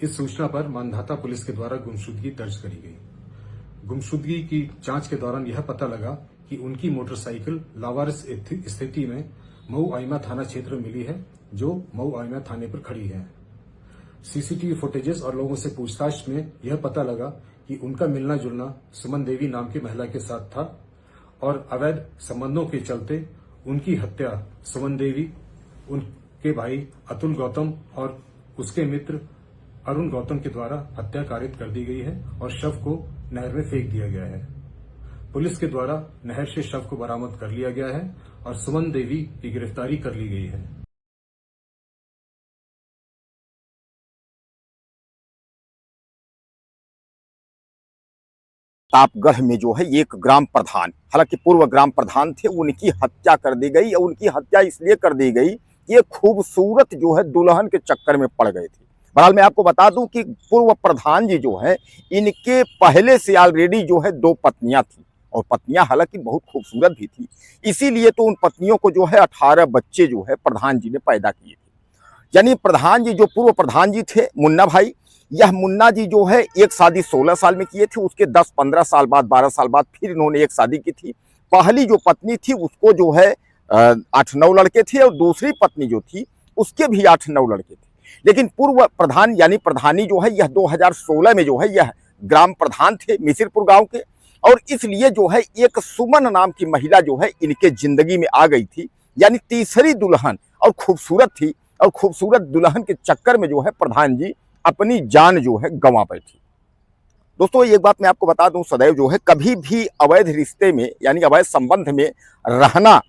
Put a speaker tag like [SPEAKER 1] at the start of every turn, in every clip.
[SPEAKER 1] इस सूचना पर मानधाता पुलिस के द्वारा गुमशुदगी दर्ज करी गई। गुमशुदगी की जांच के दौरान यह पता लगा कि उनकी मोटरसाइकिल लावारिस स्थिति में मऊ आइमा थाना क्षेत्र में मिली है, जो मऊ आइमा थाने पर खड़ी है। सीसीटीवी फुटेजेस और लोगों से पूछताछ में यह पता लगा कि उनका मिलना जुलना सुमन देवी नाम की महिला के साथ था और अवैध संबंधों के चलते उनकी हत्या सुमन देवी, उनके भाई अतुल गौतम और उसके मित्र अरुण गौतम के द्वारा हत्या कारित कर दी गई है और शव को नहर में फेंक दिया गया है। पुलिस के द्वारा नहर से शव को बरामद कर लिया गया है और सुमन देवी की गिरफ्तारी कर ली गई है।
[SPEAKER 2] प्रतापगढ़ में जो है एक ग्राम प्रधान, हालांकि पूर्व ग्राम प्रधान थे, उनकी हत्या कर दी गई। और उनकी हत्या इसलिए कर दी गई कि ये खूबसूरत जो है दुल्हन के चक्कर में पड़ गए थे। बहरहाल मैं आपको बता दूं कि पूर्व प्रधान जी जो है, इनके पहले से ऑलरेडी जो है 2 पत्नियां थी और पत्नियां हालांकि बहुत खूबसूरत भी थी। इसीलिए तो उन पत्नियों को जो है 18 बच्चे जो है प्रधान जी ने पैदा किए थे। यानी प्रधान जी जो पूर्व प्रधान जी थे मुन्ना भाई, यह मुन्ना जी जो है एक शादी 16 साल में किए थे, उसके 10-15 साल बाद 12 साल बाद फिर इन्होंने एक शादी की थी। पहली जो पत्नी थी उसको जो है 8-9 लड़के थे और दूसरी पत्नी जो थी उसके भी 8-9 लड़के थे। लेकिन पूर्व प्रधान यानी प्रधानी जो है यह 2016 में जो है यह ग्राम प्रधान थे मिसिरपुर गांव के, और इसलिए जो है एक सुमन नाम की महिला जो है इनके जिंदगी में आ गई थी। यानी तीसरी दुल्हन और खूबसूरत थी, और खूबसूरत दुल्हन के चक्कर में जो है प्रधान जी अपनी जान जो है गंवा बैठी। दोस्तों एक बात मैं आपको बता दूं, सदैव जो है कभी भी अवैध रिश्ते में यानी अवैध संबंध में रहना,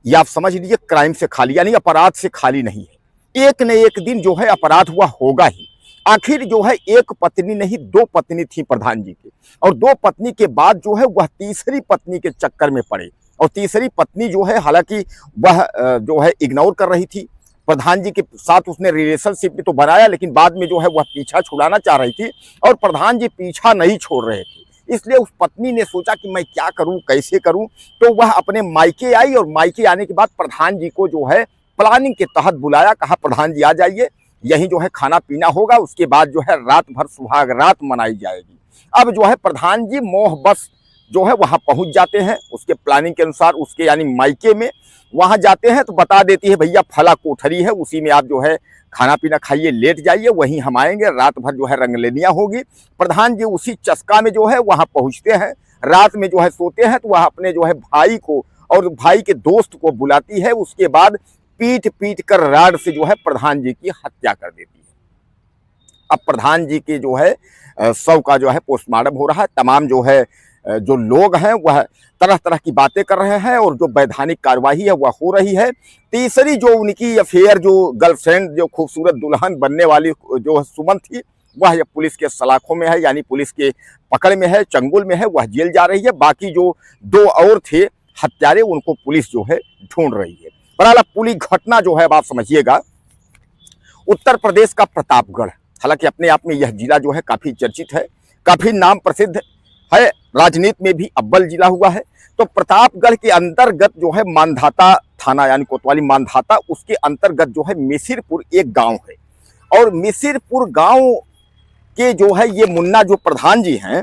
[SPEAKER 2] या आप समझ लीजिए क्राइम से खाली यानी अपराध से खाली नहीं है। एक न एक दिन जो है अपराध हुआ होगा ही। आखिर जो है एक पत्नी नहीं 2 पत्नी थी प्रधान जी की, और 2 पत्नी के बाद जो है वह तीसरी पत्नी के चक्कर में पड़े। और तीसरी पत्नी जो है हालांकि वह जो है इग्नोर कर रही थी प्रधान जी के साथ, उसने रिलेशनशिप भी तो बनाया, लेकिन बाद में जो है वह पीछा छुड़ाना चाह रही थी और प्रधान जी पीछा नहीं छोड़ रहे थे। इसलिए उस पत्नी ने सोचा कि मैं क्या करूं, कैसे करूं, तो वह अपने मायके आई और मायके आने के बाद प्रधान जी को जो है प्लानिंग के तहत बुलाया, कहा प्रधान जी आ जाइए, यहीं जो है खाना पीना होगा, उसके बाद जो है रात भर सुहाग रात मनाई जाएगी। अब जो है प्रधान जी मोह बस जो है वहां पहुंच जाते हैं, उसके प्लानिंग के अनुसार उसके यानी मायके में वहां जाते हैं तो बता देती है भैया फला कोठरी है, उसी में आप जो है खाना पीना खाइए, लेट जाइए, वहीं हम आएंगे, रात भर जो है रंगलेनियां होगी। प्रधान जी उसी चस्का में जो है वहां पहुंचते हैं, रात में जो है सोते हैं, तो वह अपने जो है भाई को और भाई के दोस्त को बुलाती है। उसके बाद पीट पीट कर राड से जो है प्रधान जी की हत्या कर देती है। अब प्रधान जी के जो है शव का जो है पोस्टमार्टम हो रहा है। तमाम जो है जो लोग हैं वह तरह तरह की बातें कर रहे हैं और जो वैधानिक कार्यवाही है वह हो रही है। तीसरी जो उनकी अफेयर, जो गर्लफ्रेंड, जो खूबसूरत दुल्हन बनने वाली जो सुमन थी, वह पुलिस के सलाखों में है, यानी पुलिस के पकड़ में है, चंगुल में है, वह जेल जा रही है। बाकी जो 2 और थे हत्यारे, उनको पुलिस जो है ढूंढ रही है। बहरहाल पूरी घटना जो है आप समझिएगा, उत्तर प्रदेश का प्रतापगढ़, हालांकि अपने आप में यह जिला जो है काफी चर्चित है, काफी नाम प्रसिद्ध है, राजनीति में भी अव्वल जिला हुआ है। तो प्रतापगढ़ के अंतर्गत जो है मानधाता थाना यानी कोतवाली मानधाता, उसके अंतर्गत जो है मिसिरपुर एक गांव है। और मिसिरपुर गांव के जो है ये मुन्ना जो प्रधान जी हैं,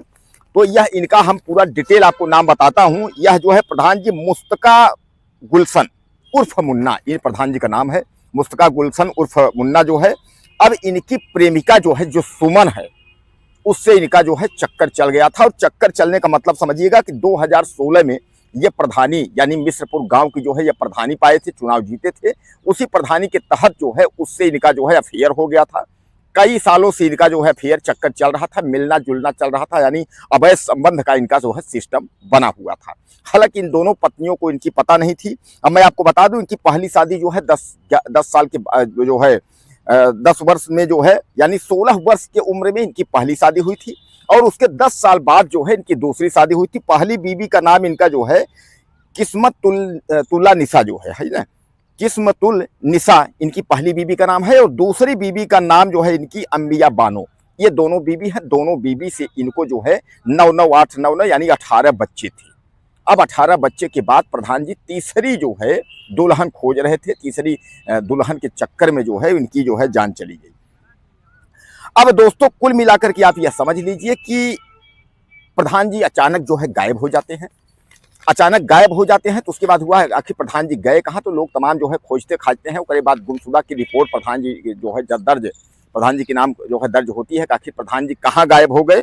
[SPEAKER 2] तो यह इनका हम पूरा डिटेल आपको नाम बताता हूं। यह जो है प्रधान जी मुस्तका गुलशन उर्फ मुन्ना, ये प्रधान जी का नाम है, मुस्तका गुलशन उर्फ मुन्ना जो है। अब इनकी प्रेमिका जो है जो सुमन है, उससे इनका जो है चक्कर चल गया था। और चक्कर चलने का मतलब समझिएगा कि 2016 में ये प्रधानी यानी मिश्रपुर गांव की जो है ये प्रधानी पाए थे, चुनाव जीते थे। उसी प्रधानी के तहत जो है उससे इनका जो है अफेयर हो गया था। कई सालों से इनका जो है अफेयर चक्कर चल रहा था, मिलना जुलना चल रहा था, यानी अवैध संबंध का इनका जो है सिस्टम बना हुआ था। हालांकि इन दोनों पत्नियों को इनकी पता नहीं थी। अब मैं आपको बता दूं, इनकी पहली शादी जो है 10 साल के जो है 10 वर्ष में जो है यानी 16 वर्ष की उम्र में इनकी पहली शादी हुई थी। और उसके 10 साल बाद जो है इनकी दूसरी शादी हुई थी। पहली बीवी का नाम इनका जो है किस्मतुल्ला निसा जो है ना, किस्मतुल निसा इनकी पहली बीवी का नाम है। और दूसरी बीवी का नाम जो है इनकी अंबिया बानो। ये दोनों बीवी हैं। दोनों बीवी से इनको जो है 9 यानी 18 बच्चे थे। अब 18 बच्चे के बाद प्रधान जी तीसरी जो है दुल्हन खोज रहे थे। तीसरी दुल्हन के चक्कर में जो है इनकी जो है जान चली गई। अब दोस्तों कुल मिलाकर के आप यह समझ लीजिए कि प्रधान जी अचानक जो है गायब हो जाते हैं। अचानक गायब हो जाते हैं तो उसके बाद हुआ है आखिर प्रधान जी गए कहाँ, तो लोग तमाम जो है खोजते खाजते हैं। उसके बाद गुमशुदा की रिपोर्ट प्रधान जी जो है दर्ज, प्रधान जी के नाम जो है दर्ज होती है कि आखिर प्रधान जी कहाँ गायब हो गए।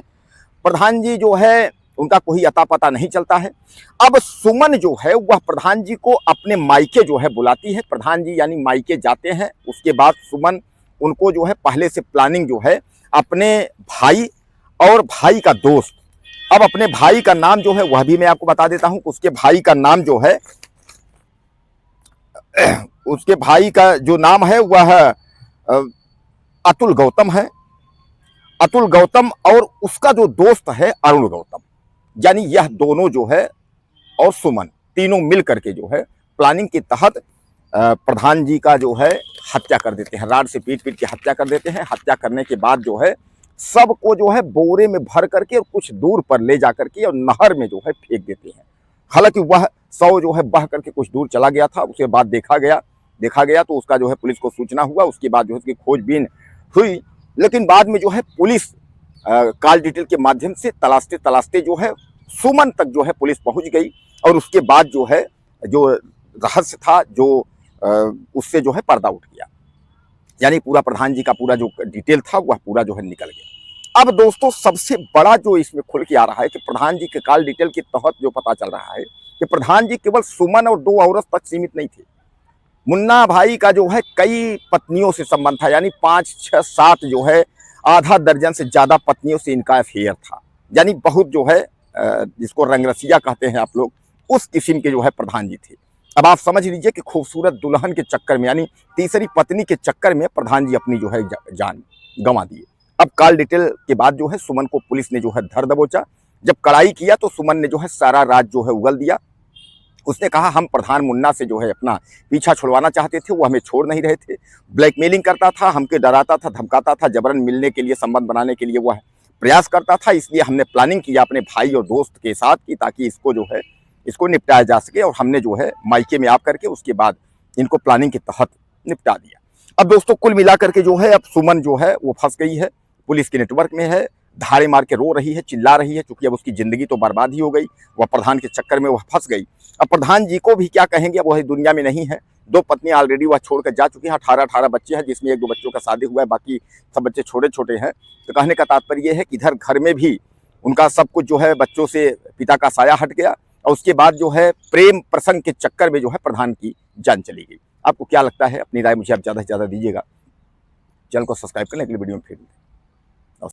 [SPEAKER 2] प्रधान जी जो है उनका कोई अता पता नहीं चलता है। अब सुमन जो है वह प्रधान जी को अपने मायके जो है बुलाती है। प्रधान जी यानी मायके जाते हैं। उसके बाद सुमन उनको जो है पहले से प्लानिंग जो है अपने भाई और भाई का दोस्त, अब अपने भाई का नाम जो है वह भी मैं आपको बता देता हूं। उसके भाई का नाम जो है उसके भाई का जो नाम है वह अतुल गौतम है। अतुल गौतम और उसका जो दोस्त है अरुण गौतम, यानी यह दोनों जो है और सुमन तीनों मिल करके जो है प्लानिंग के तहत प्रधान जी का जो है हत्या कर देते हैं। राड से पीट पीट के हत्या कर देते हैं। हत्या करने के बाद जो है सबको जो है बोरे में भर करके और कुछ दूर पर ले जा करके और नहर में जो है फेंक देते हैं। हालांकि वह शव जो है बह करके कुछ दूर चला गया था। उसके बाद देखा गया तो उसका जो है पुलिस को सूचना हुआ। उसके बाद जो है उसकी खोजबीन हुई, लेकिन बाद में जो है पुलिस कॉल डिटेल के माध्यम से तलाशते तलाशते जो है सुमन तक जो है पुलिस पहुंच गई। और उसके बाद जो है जो रहस्य था जो उससे जो है पर्दा उठ गया, यानी पूरा प्रधान जी का पूरा जो डिटेल था वह पूरा जो है निकल गया। अब दोस्तों सबसे बड़ा जो इसमें खुल के आ रहा है कि प्रधान जी के कॉल डिटेल के तहत जो पता चल रहा है कि प्रधान जी केवल सुमन और 2 औरत तक सीमित नहीं थे। मुन्ना भाई का जो है कई पत्नियों से संबंध था, यानी 5, 6, 7 जो है आधा दर्जन से ज्यादा पत्नियों से इनका अफेयर था। यानी बहुत जो है जिसको रंगरसिया कहते हैं आप लोग, उस किस्म के जो है प्रधान जी थे। अब आप समझ लीजिए कि खूबसूरत दुल्हन के चक्कर में, यानी तीसरी पत्नी के चक्कर में प्रधान जी अपनी जो है जान गंवा दिए। अब कॉल डिटेल के बाद जो है सुमन को पुलिस ने जो है धर दबोचा। जब कड़ाई किया तो सुमन ने जो है सारा राज जो है उगल दिया। उसने कहा हम प्रधान मुन्ना से जो है अपना पीछा छुड़वाना चाहते थे, वो हमें छोड़ नहीं रहे थे। ब्लैकमेलिंग करता था, हमके डराता था, धमकाता था, जबरन मिलने के लिए, संबंध बनाने के लिए वह प्रयास करता था। इसलिए हमने प्लानिंग किया अपने भाई और दोस्त के साथ की ताकि इसको जो है इसको निपटाया जा सके। और हमने जो है मायके में आ करके उसके बाद इनको प्लानिंग के तहत निपटा दिया। अब दोस्तों कुल मिलाकर के जो है अब सुमन जो है वो फंस गई है, पुलिस के नेटवर्क में है, धाड़े मार के रो रही है, चिल्ला रही है, क्योंकि अब उसकी जिंदगी तो बर्बाद ही हो गई। वह प्रधान के चक्कर में वह फंस गई। अब प्रधान जी को भी क्या कहेंगे, वह दुनिया में नहीं है। 2 पत्नियां ऑलरेडी वह छोड़कर जा चुकी हैं। 18 बच्चे हैं, जिसमें 1-2 बच्चों का शादी हुआ है, बाकी सब बच्चे छोटे छोटे हैं। तो कहने का तात्पर्य यह है कि इधर घर में भी उनका सब कुछ जो है बच्चों से पिता का साया हट गया। और उसके बाद जो है प्रेम प्रसंग के चक्कर में जो है प्रधान की जान चली गई। आपको क्या लगता है? अपनी राय मुझे आप ज़्यादा से ज़्यादा दीजिएगा। चैनल को सब्सक्राइब करने के लिए वीडियो में फिर